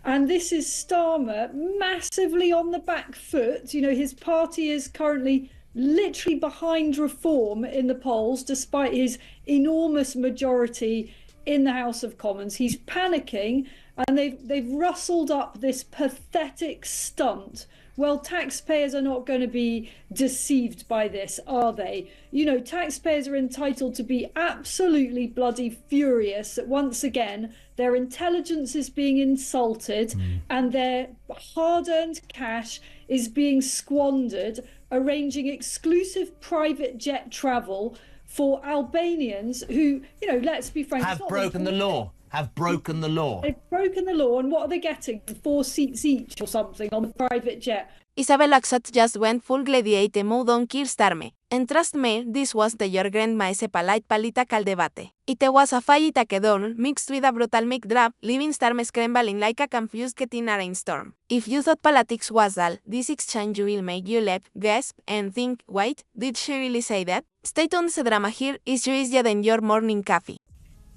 And this is Starmer massively on the back foot. You know, his party is currently literally behind Reform in the polls, despite his enormous majority in the House of Commons. He's panicking, and they've rustled up this pathetic stunt. Well, taxpayers are not going to be deceived by this, are they? You know, taxpayers are entitled to be absolutely bloody furious that once again their intelligence is being insulted and their hard-earned cash is being squandered arranging exclusive private jet travel for Albanians who, you know, let's be frank, have broken the law. Have broken the law. They've broken the law, and what are they getting? 4 seats each or something on the private jet. Isabel Oakeshott just went full gladiator mode on Keir Starmer. And trust me, this was the your grandma ese polite political debate. It was a fight takedon mixed with a brutal mic-drop, leaving Starmer scrambling like a confused cat in a rainstorm. If you thought politics was dull, this exchange will make you laugh, gasp, and think, wait, did she really say that? Stay tuned, the drama here is juicier than your morning coffee.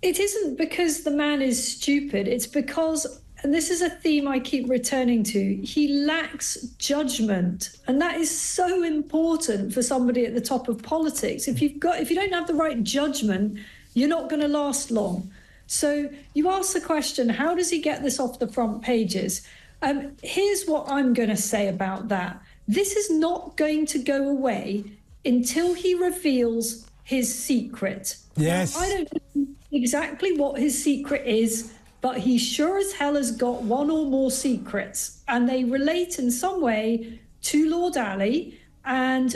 It isn't because the man is stupid, it's because, and this is a theme I keep returning to, he lacks judgment. And that is so important for somebody at the top of politics. If you don't have the right judgment, you're not going to last long. So you ask the question, how does he get this off the front pages? Here's what I'm going to say about that. This is not going to go away until he reveals his secret. Yes. Now, I don't know exactly what his secret is, but he sure as hell has got one or more secrets, and they relate in some way to Lord Ali and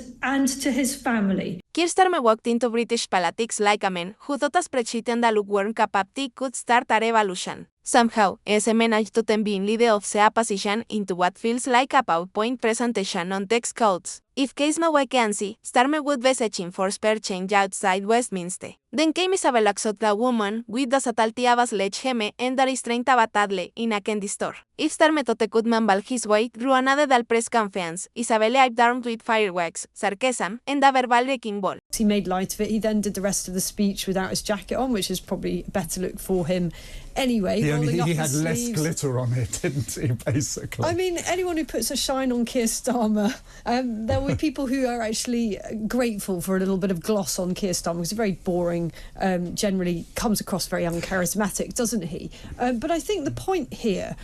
to his family. Keir Starmer walked into British politics like a man who thought a spreadsheet and a lukewarm cup of tea could start a revolution. Somehow, he managed to turn being leader of the opposition into what feels like a PowerPoint presentation on text codes. If case no vacancy, Starmer would be searching for spare change outside Westminster. Then came Isabel Oakeshott, the woman with the subtlety of a sledgehammer and the restraint of a toddler in a candy store. If Starmer thought he could mumble his way through another dull press conference, Isabel hyped armed with fireworks, sarcasm, and a verbal wrecking ball. He made light of it. He then did the rest of the speech without his jacket on, which is probably a better look for him anyway. He had less glitter on it, didn't he, basically? I mean, anyone who puts a shine on Keir Starmer, there will be people who are actually grateful for a little bit of gloss on Keir Starmer, because he's very boring, generally comes across very uncharismatic, doesn't he? But I think the point here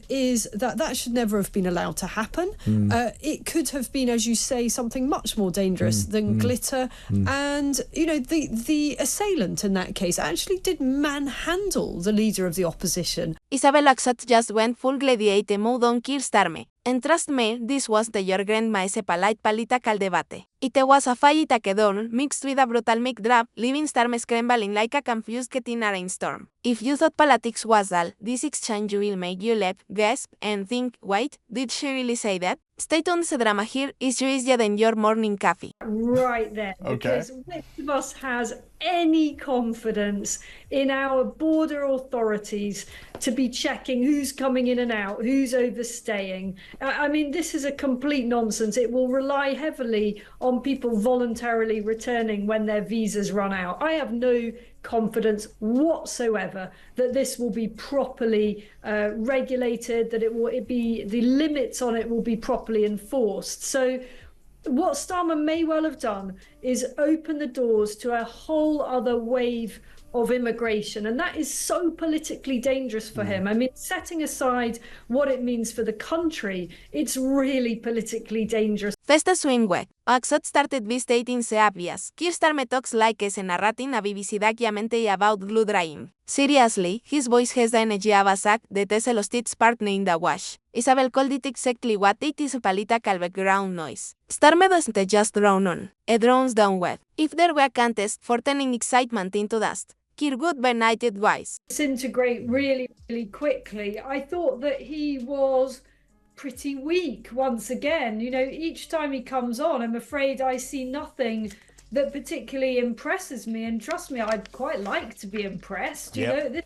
is that should never have been allowed to happen. It could have been, as you say, something much more dangerous than glitter. And, you know, the assailant in that case actually did manhandle the leader of the opposition. Isabel Oakeshott just went full gladiator mode on Keir Starmer. And trust me, this was the your grandma ese polite political debate. It was a fight takedon mixed with a brutal mic-drop, leaving Starmer scrambling like a confused cat in a rainstorm. If you thought politics was dull, this exchange will make you laugh, gasp, and think, wait, did she really say that? Stay tuned, the drama here is juicier than your morning coffee. Right there, because which of us has any confidence in our border authorities to be checking who's coming in and out, who's overstaying? I mean, this is a complete nonsense. It will rely heavily on people voluntarily returning when their visas run out. I have no confidence whatsoever that this will be properly regulated, that the limits on it will be properly enforced. So what Starmer may well have done is open the doors to a whole other wave of immigration, and that is so politically dangerous for him. I mean, setting aside what it means for the country, it's really politically dangerous. Festa swingwe. Oakeshott started stating the obvious. Keir Starmer talks like a narrating a BBC documentary about glue drying. Seriously, his voice has the energy of a sack that is lost its partner in the wash. Isabel called it exactly what it is, a political background noise. Starmer doesn't just drone on, it drones down with. If there were a contest for turning excitement into dust, Keir would be knighted twice. Disintegrate really, really quickly. I thought that he was pretty weak once again. You know, each time he comes on, I'm afraid I see nothing that particularly impresses me. And trust me, I'd quite like to be impressed. You know,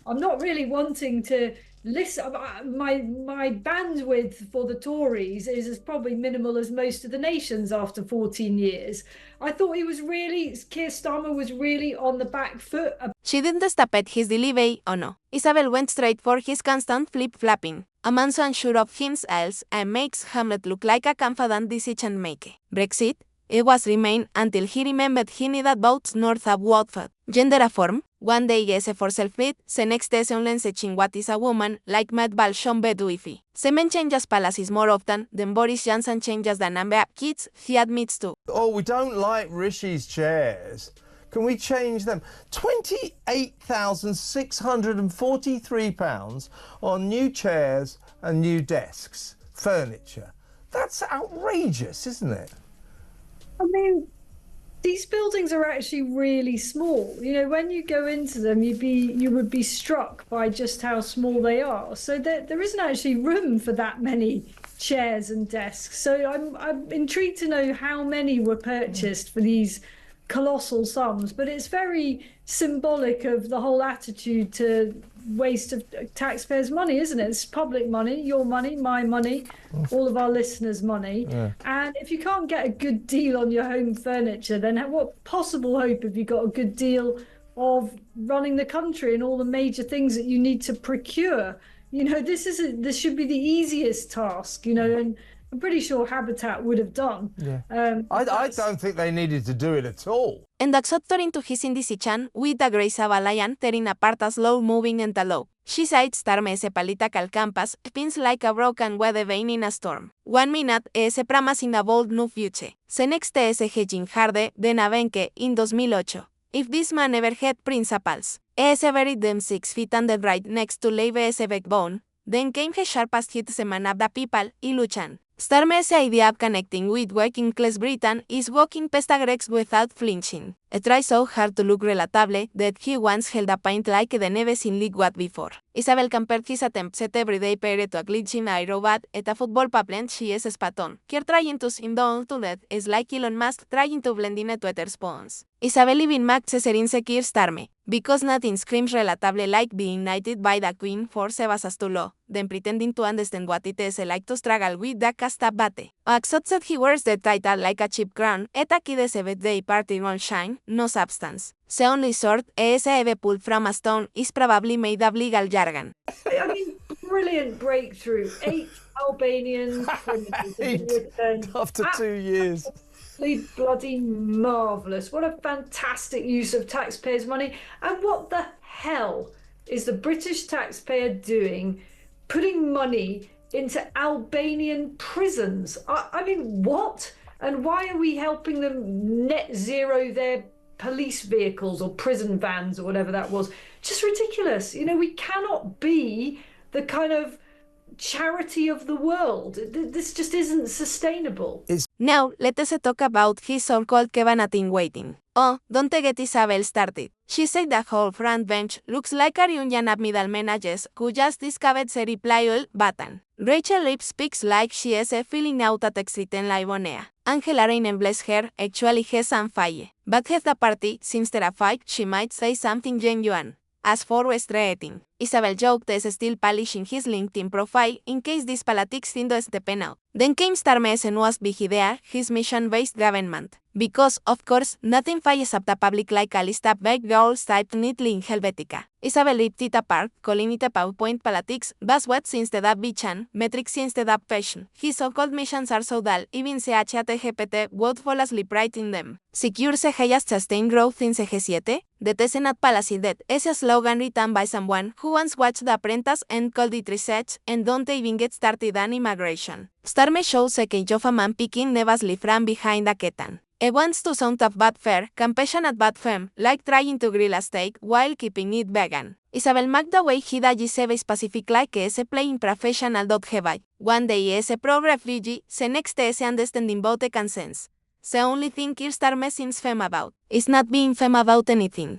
I'm not really wanting to listen, my bandwidth for the Tories is as probably minimal as most of the nations after 14 years. I thought Keir Starmer was really on the back foot. She didn't stop at his delivery, oh no. Isabel went straight for his constant flip-flapping. A man so unsure of himself and makes Hamlet look like a confident decision maker. Brexit? It was remain until he remembered he needed votes north of Watford. Gender reform? One day ese for self-made, se next day se unlen searching what is a woman, like Matt Balshon Beduifi. Semen changes policies more often than Boris Johnson changes the number of kids he admits to. Oh, we don't like Rishi's chairs. Can we change them? £28,643 on new chairs and new desks, furniture. That's outrageous, isn't it? I mean, these buildings are actually really small. You know, when you go into them, you would be struck by just how small they are. So there isn't actually room for that many chairs and desks. So I'm intrigued to know how many were purchased for these colossal sums. But it's very symbolic of the whole attitude to waste of taxpayers' money, isn't it? It's public money, your money, my money, all of our listeners' money. Yeah. And if you can't get a good deal on your home furniture, then what possible hope have you got a good deal of running the country and all the major things that you need to procure? You know, this should be the easiest task, you know, and I'm pretty sure Habitat would have done. Yeah. I don't think they needed to do it at all. And according to his indecision, with a grace of a lion tearing apart a slow-moving antelope. She said Starmer ese political campus spins like a broken weather vane in a storm. 1 minute ese promising a bold new future. Se next ese hedging harde de Navenke in 2008. If this man ever had principles, ese buried them 6 feet under right next to leave ese backbone, then came his sharpest hit semana of the people y luchan. Starmer's idea of connecting with working class Britain is walking past the Greeks without flinching. It tries so hard to look relatable that he once held a pint like the never seen league what before. Isabel compared his attempts at everyday pair to a glitching aerobat at a football plant she is spot on. Keir trying to sim down to that is like Elon Musk trying to blend in a Twitter spawns. Isabel even Max ser insecure Starmer, because nothing screams relatable like being knighted by the queen for sebasas to law, then pretending to understand what it is like to struggle with the casta bate. Accept that he wears the title like a cheap crown, et aquí de ese birthday party on shine, no substance. The only sword ese ever pulled from a stone is probably made of legal jargon. I mean, brilliant breakthrough. 8 Albanian criminals. After 2 years. Bloody marvellous. What a fantastic use of taxpayers' money. And what the hell is the British taxpayer doing putting money into Albanian prisons? I mean, what? And why are we helping them net zero their police vehicles or prison vans or whatever that was? Just ridiculous. You know, we cannot be the kind of charity of the world. This just isn't sustainable. Now, let us talk about his so-called Kevanatin waiting. Oh, don't get Isabel started. She said the whole front bench looks like a reunion of middle managers who just discovered the reply button. Rachel Lip speaks like she is filling out a text written like Bonea. Angela Reinen, bless her, actually has some falle. But at the party, since terrified, she might say something genuine. As for restrating, Isabel joked as still polishing his LinkedIn profile in case this politics tindo este penal. Then came Starmer's nuevas big idea, his mission-based government. Because, of course, nothing falls up the public like a list of big goals typed neatly in Helvetica. Isabel ripped it apart, calling it a PowerPoint politics, buzzwords instead of vision, metrics instead of passion. His so-called missions are so dull, even ChatGPT would fall asleep right in them. Secure se hayas sustain growth in CG7? The Tesenat Palace that is a slogan written by someone who once watched The Apprentice and called it research, and don't even get started on immigration. Starmer shows a cage of a man picking nervously from behind a ketan. He wants to sound of bad fare, compassionate bad femme, like trying to grill a steak while keeping it vegan. Isabel marked the way he does very specific like ese playing professional .heavy. One day ese pro refugee, the next ese understanding both the consents. The only thing Keir Starmer seems femme about is not being femme about anything.